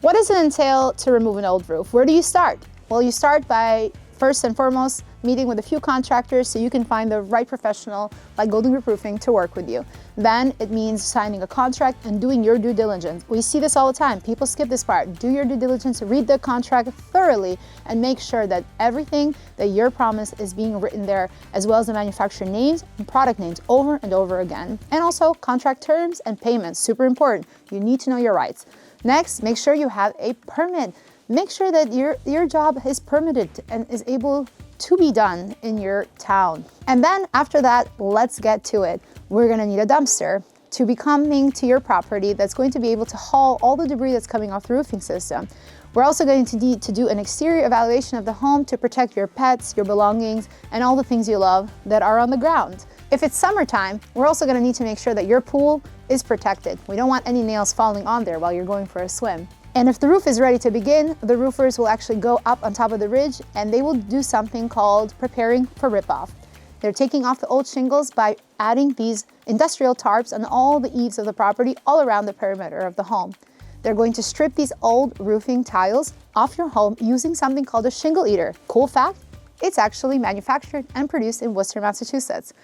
What does it entail to remove an old roof? Where do you start? Well, you start by, first and foremost, meeting with a few contractors so you can find the right professional like Golden Group Roofing to work with you. Then it means signing a contract and doing your due diligence. We see this all the time. People skip this part. Do your due diligence, read the contract thoroughly, and make sure that everything that you're promised is being written there, as well as the manufacturer names and product names over and over again. And also contract terms and payments, super important. You need to know your rights. Next, make sure you have a permit. Make sure that your job is permitted and is able to be done in your town. And then after that, let's get to it. We're gonna need a dumpster to be coming to your property that's going to be able to haul all the debris that's coming off the roofing system. We're also going to need to do an exterior evaluation of the home to protect your pets, your belongings, and all the things you love that are on the ground. If it's summertime, we're also gonna need to make sure that your pool is protected. We don't want any nails falling on there while you're going for a swim. And if the roof is ready to begin, the roofers will actually go up on top of the ridge and they will do something called preparing for rip-off. They're taking off the old shingles by adding these industrial tarps on all the eaves of the property all around the perimeter of the home. They're going to strip these old roofing tiles off your home using something called a shingle eater. Cool fact, it's actually manufactured and produced in Worcester, Massachusetts.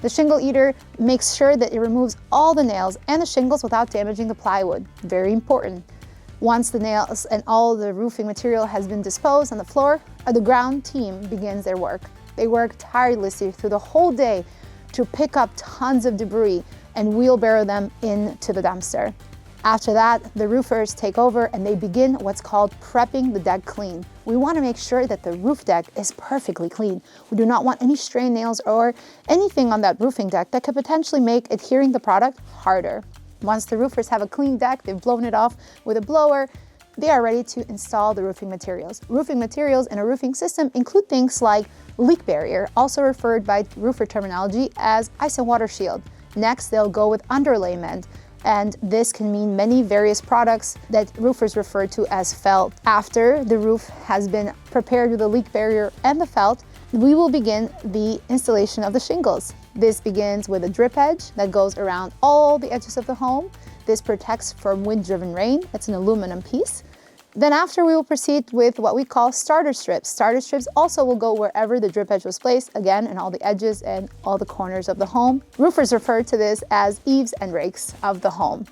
The shingle eater makes sure that it removes all the nails and the shingles without damaging the plywood. Very important. Once the nails and all the roofing material has been disposed on the floor, the ground team begins their work. They work tirelessly through the whole day to pick up tons of debris and wheelbarrow them into the dumpster. After that, the roofers take over and they begin what's called prepping the deck clean. We want to make sure that the roof deck is perfectly clean. We do not want any stray nails or anything on that roofing deck that could potentially make adhering the product harder. Once the roofers have a clean deck, they've blown it off with a blower, they are ready to install the roofing materials. Roofing materials in a roofing system include things like leak barrier, also referred by roofer terminology as ice and water shield. Next, they'll go with underlayment, and this can mean many various products that roofers refer to as felt. After the roof has been prepared with the leak barrier and the felt, we will begin the installation of the shingles. This begins with a drip edge that goes around all the edges of the home. This protects from wind-driven rain. It's an aluminum piece. Then after, we will proceed with what we call starter strips. Starter strips also will go wherever the drip edge was placed, again, in all the edges and all the corners of the home. Roofers refer to this as eaves and rakes of the home.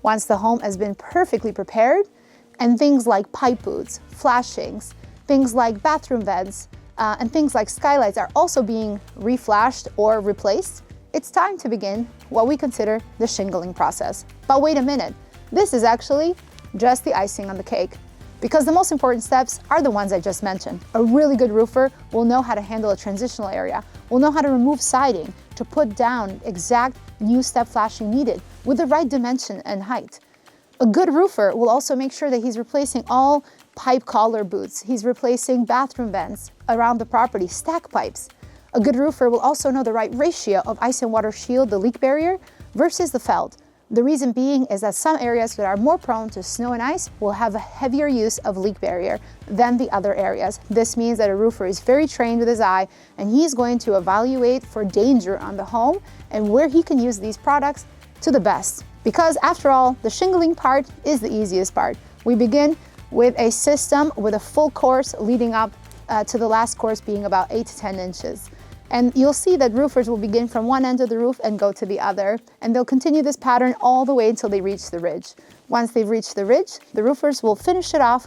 Once the home has been perfectly prepared, and things like pipe boots, flashings, things like bathroom vents, and things like skylights are also being reflashed or replaced, it's time to begin what we consider the shingling process. But wait a minute, this is actually just the icing on the cake, because the most important steps are the ones I just mentioned. A really good roofer will know how to handle a transitional area, will know how to remove siding, to put down exact new step flashing needed with the right dimension and height. A good roofer will also make sure that he's replacing all pipe collar boots, he's replacing bathroom vents around the property, stack pipes. A good roofer will also know the right ratio of ice and water shield, the leak barrier, versus the felt. The reason being is that some areas that are more prone to snow and ice will have a heavier use of leak barrier than the other areas. This means that a roofer is very trained with his eye, and he's going to evaluate for danger on the home and where he can use these products to the best. Because after all, the shingling part is the easiest part. We begin with a system with a full course leading up to the last course being about 8 to 10 inches. And you'll see that roofers will begin from one end of the roof and go to the other, and they'll continue this pattern all the way until they reach the ridge. Once they've reached the ridge, the roofers will finish it off,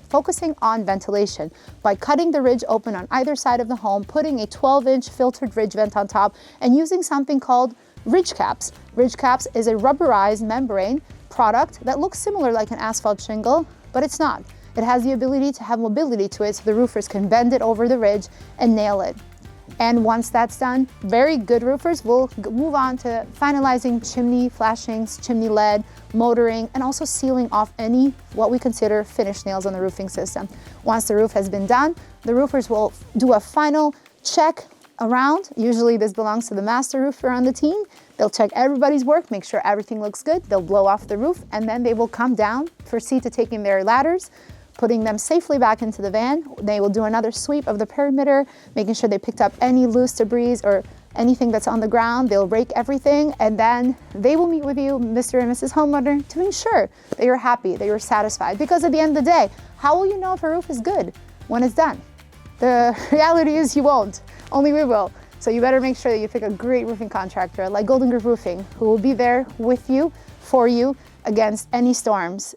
focusing on ventilation by cutting the ridge open on either side of the home, putting a 12-inch filtered ridge vent on top, and using something called ridge caps. Ridge caps is a rubberized membrane product that looks similar like an asphalt shingle, but it's not. It has the ability to have mobility to it so the roofers can bend it over the ridge and nail it. And once that's done, very good roofers will move on to finalizing chimney flashings, chimney lead, motoring, and also sealing off any what we consider finished nails on the roofing system. Once the roof has been done, the roofers will do a final check around. Usually this belongs to the master roofer on the team. They'll check everybody's work, make sure everything looks good. They'll blow off the roof, and then they will come down, proceed to taking their ladders, putting them safely back into the van. They will do another sweep of the perimeter, making sure they picked up any loose debris or anything that's on the ground. They'll rake everything, and then they will meet with you, Mr. and Mrs. Homeowner, to ensure that you're happy, that you're satisfied. Because at the end of the day, how will you know if a roof is good? When it's done. The reality is you won't, only we will. So you better make sure that you pick a great roofing contractor like Golden Group Roofing, who will be there with you, for you, against any storms